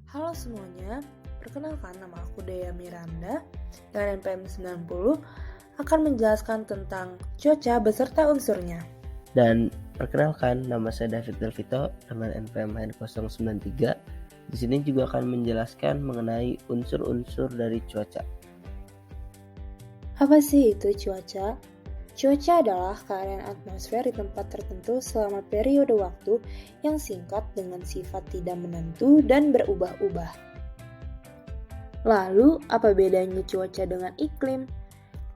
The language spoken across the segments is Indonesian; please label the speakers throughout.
Speaker 1: Halo semuanya, perkenalkan nama aku Dea Miranda dengan NPM 90 akan menjelaskan tentang cuaca beserta unsurnya.
Speaker 2: Dan perkenalkan, nama saya David Delvito dengan NPM 093. Di sini juga akan menjelaskan mengenai unsur-unsur dari cuaca.
Speaker 1: Apa sih itu cuaca? Cuaca adalah keadaan atmosfer di tempat tertentu selama periode waktu yang singkat dengan sifat tidak menentu dan berubah-ubah. Lalu, apa bedanya cuaca dengan iklim?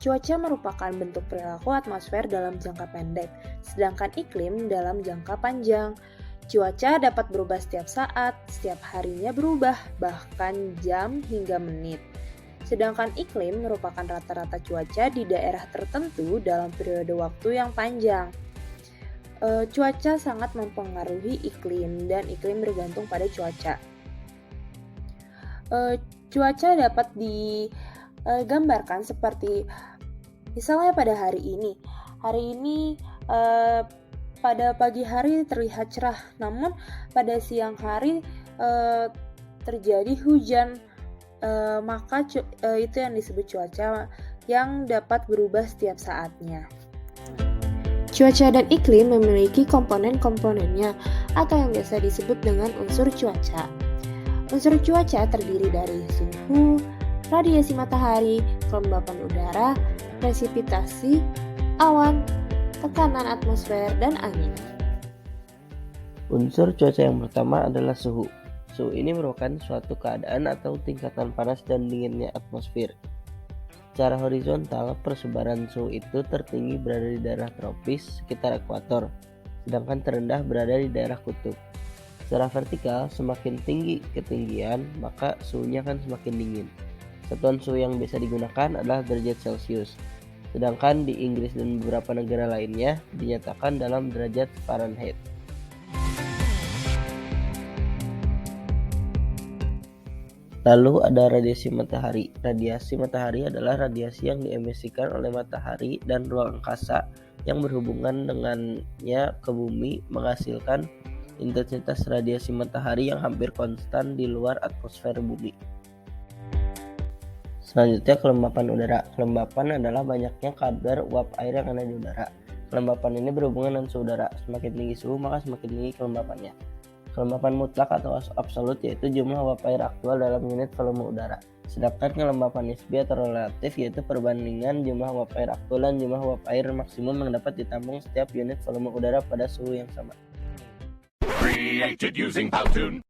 Speaker 1: Cuaca merupakan bentuk perilaku atmosfer dalam jangka pendek, sedangkan iklim dalam jangka panjang. Cuaca dapat berubah setiap saat, setiap harinya berubah, bahkan jam hingga menit. Sedangkan iklim merupakan rata-rata cuaca di daerah tertentu dalam periode waktu yang panjang. Cuaca sangat mempengaruhi iklim dan iklim bergantung pada cuaca. Cuaca dapat digambarkan seperti misalnya pada hari ini. Hari ini pada pagi hari terlihat cerah, namun pada siang hari terjadi hujan. Maka itu yang disebut cuaca yang dapat berubah setiap saatnya. Cuaca dan iklim memiliki komponen-komponennya atau yang biasa disebut dengan unsur cuaca. Unsur cuaca terdiri dari suhu, radiasi matahari, kelembapan udara, presipitasi, awan, tekanan atmosfer, dan angin.
Speaker 2: Unsur cuaca yang pertama adalah suhu. Suhu ini merupakan suatu keadaan atau tingkatan panas dan dinginnya atmosfer. Secara horizontal, persebaran suhu itu tertinggi berada di daerah tropis sekitar ekuator, sedangkan terendah berada di daerah kutub. Secara vertikal, semakin tinggi ketinggian, maka suhunya akan semakin dingin. Satuan suhu yang biasa digunakan adalah derajat Celcius, sedangkan di Inggris dan beberapa negara lainnya dinyatakan dalam derajat Fahrenheit. Lalu ada radiasi matahari. Radiasi matahari adalah radiasi yang diemisikan oleh matahari dan ruang angkasa yang berhubungan dengannya ke bumi, menghasilkan intensitas radiasi matahari yang hampir konstan di luar atmosfer bumi. Selanjutnya, kelembapan udara. Kelembapan adalah banyaknya kadar uap air yang ada di udara. Kelembapan ini berhubungan dengan suhu udara. Semakin tinggi suhu, maka semakin tinggi kelembapannya. Kelembapan mutlak atau absolut yaitu jumlah uap air aktual dalam unit volume udara. Sedangkan kelembapan nisbi atau relatif yaitu perbandingan jumlah uap air aktual dan jumlah uap air maksimum yang dapat ditampung setiap unit volume udara pada suhu yang sama.
Speaker 3: Created using Powtoon.